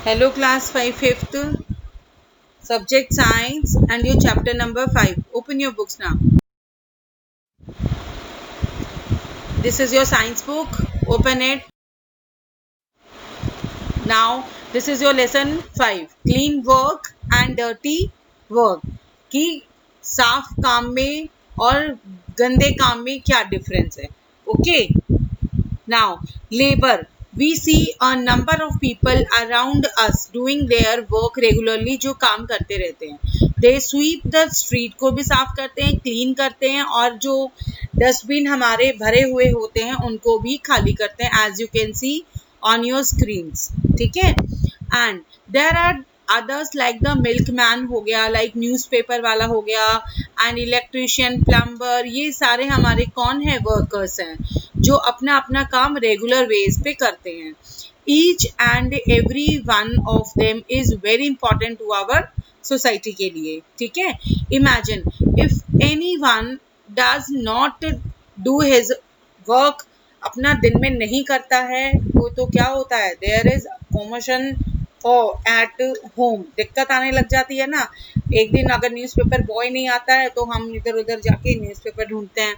Hello class 5 fifth subject science and your chapter number 5. Open your books now. This is your science book. Open it. Now this is your lesson 5. Clean work and dirty work. कि साफ काम में और गंदे काम में क्या difference है. Okay. Now, labor. We see a number of people around us doing their work regularly जो काम करते रहते हैं. They sweep the street को भी साफ करते हैं, क्लीन करते हैं और जो डस्टबिन हमारे भरे हुए होते हैं उनको भी खाली करते हैं as you can see on your screens. ठीक है. And there are others like the milkman हो गया, like न्यूज़पेपर वाला हो गया, एंड इलेक्ट्रिशियन, प्लम्बर, ये सारे हमारे कौन है? वर्कर्स हैं जो अपना अपना काम रेगुलर वेज पे करते हैं. Each and every one of them is very important to our society के लिए. ठीक है. Imagine if any one does not do his work, अपना दिन में नहीं करता है वो, तो क्या होता है? There is commotion at home. दिक्कत आने लग जाती है ना. एक दिन अगर न्यूज़पेपर बॉय नहीं आता है तो हम इधर उधर जाके न्यूज़पेपर ढूंढते हैं.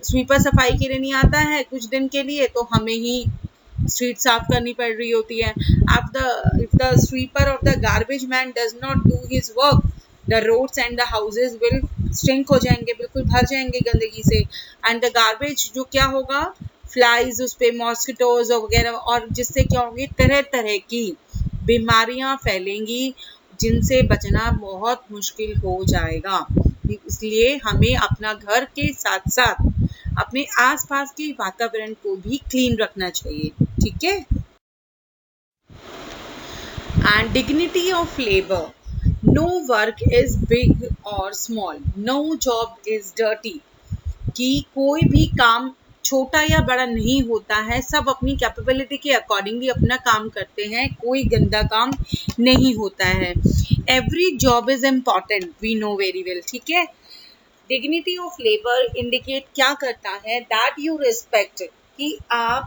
स्वीपर सफाई के लिए नहीं आता है कुछ दिन के लिए तो हमें ही स्ट्रीट साफ करनी पड़ रही होती है. if the sweeper of the garbage man does not do his work, the roads and the houses will stink हो जाएंगे, बिल्कुल भर जाएंगे गंदगी से. एंड द गार्बेज जो क्या होगा? फ्लाइज उस पे, मॉस्किटोज वगैरह, और जिससे क्या होगी? तरह तरह की बीमारियां फैलेंगी जिनसे बचना बहुत मुश्किल हो जाएगा. इसलिए हमें अपना घर के साथ साथ अपने आसपास के वातावरण को भी क्लीन रखना चाहिए. ठीक है. And dignity of labour. No work is big और small, no job is dirty. कि कोई भी काम छोटा या बड़ा नहीं होता है, सब अपनी कैपेबिलिटी के अकॉर्डिंगली अपना काम करते हैं, कोई गंदा काम नहीं होता है. Every job is important, we know very well. ठीक है. डिग्निटी ऑफ लेबर इंडिकेट क्या करता है? दैट यू रिस्पेक्ट, कि आप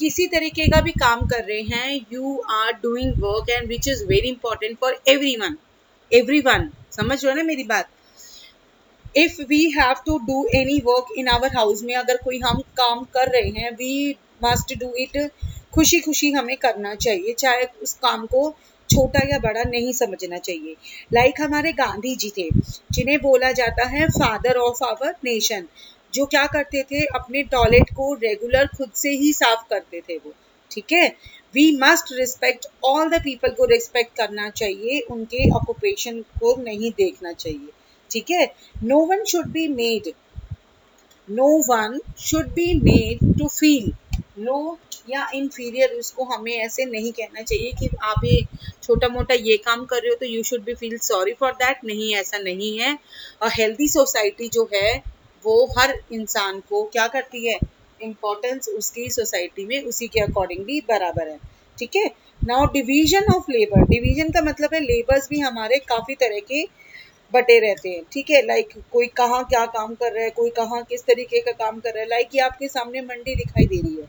किसी तरीके का भी काम कर रहे हैं, you are doing work and which is very important for everyone. समझ रहे हो ना मेरी बात? If we have to do any work in our house में, अगर कोई हम काम कर रहे हैं, वी मस्ट डू इट खुशी खुशी हमें करना चाहिए, चाहे उस काम को छोटा या बड़ा नहीं समझना चाहिए. लाइक हमारे गांधी जी थे जिन्हें बोला जाता है फादर ऑफ आवर नेशन, जो क्या करते थे? अपने टॉयलेट को रेगुलर खुद से ही साफ करते थे वो. ठीक है. We must respect all the people को रिस्पेक्ट करना चाहिए, उनके ऑक्यूपेशन को नहीं देखना चाहिए. ठीक है. No one should be made to feel low या इंफीरियर. उसको हमें ऐसे नहीं कहना चाहिए कि आप ये छोटा मोटा ये काम कर रहे हो तो you should be feel sorry for that. नहीं, ऐसा नहीं है. और हेल्दी सोसाइटी जो है वो हर इंसान को क्या करती है? इम्पोर्टेंस उसकी सोसाइटी में उसी के अकॉर्डिंगली बराबर है. ठीक है. Now division of labour. Division का मतलब है लेबर्स भी हमारे काफ़ी तरह के बटे रहते हैं. ठीक है. लाइक कोई कहाँ क्या काम कर रहा है, कोई कहाँ किस तरीके का काम कर रहा है. लाइक ये आपके सामने मंडी दिखाई दे रही है,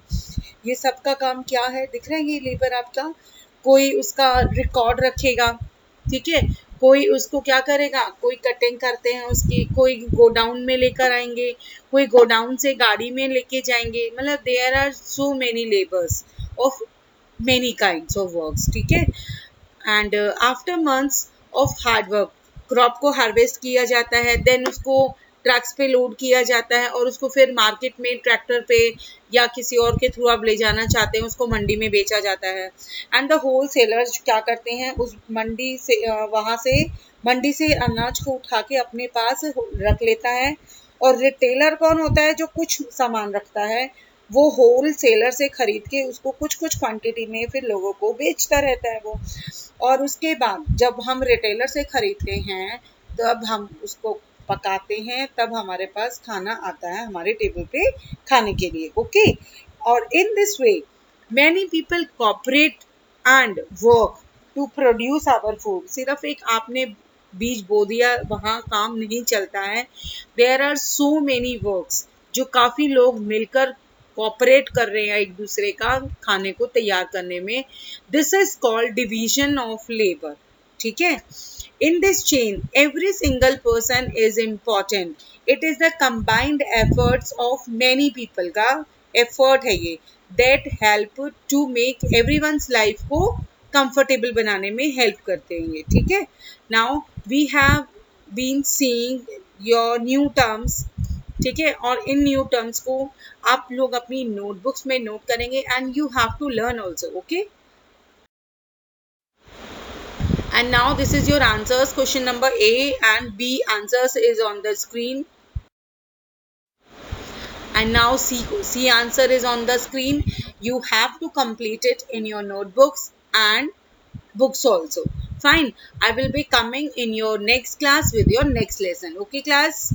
ये सबका काम क्या है? दिख रहा है ये लेबर आपका. कोई उसका रिकॉर्ड रखेगा. ठीक है. कोई उसको क्या करेगा? कोई कटिंग करते हैं उसकी, कोई गोडाउन में लेकर आएंगे, कोई गोडाउन से गाड़ी में लेके जाएंगे. मतलब there are so many labours of many kinds of works. ठीक है. And after months of hard work crop को हार्वेस्ट किया जाता है, देन उसको ट्रक्स पे लोड किया जाता है और उसको फिर मार्केट में ट्रैक्टर पे या किसी और के थ्रू आप ले जाना चाहते हैं उसको मंडी में बेचा जाता है. एंड द होल सेलर्स क्या करते हैं? उस मंडी से वहाँ से मंडी से अनाज को उठा के अपने पास रख लेता है. और रिटेलर कौन होता है? जो कुछ सामान रखता है, वो होल सेलर से खरीद के उसको कुछ कुछ क्वांटिटी में फिर लोगों को बेचता रहता है वो. और उसके बाद जब हम रिटेलर से खरीदते हैं तब हम उसको पकाते हैं, तब हमारे पास खाना आता है हमारे टेबल पे खाने के लिए. ओके. और in this way many people cooperate and work to produce our food. सिर्फ एक आपने बीज बो दिया वहाँ काम नहीं चलता है. There are so many works जो काफ़ी लोग मिलकर कोऑपरेट कर रहे हैं एक दूसरे का खाने को तैयार करने में, this is called division of labour. ठीक है. In this chain, every single person is important. It is the combined efforts of many people का effort है ये that help to make everyone's life को comfortable बनाने में help करते हैं ये. ठीक है. Now we have been seeing your new terms. ठीक है. और इन न्यू टर्म्स को आप लोग अपनी नोटबुक्स में नोट करेंगे and you have to learn also. Okay. And now this is your answers. Question number A and B answers is on the screen. And now C answer is on the screen. You have to complete it in your notebooks and books also. Fine. I will be coming in your next class with your next lesson. Okay, class?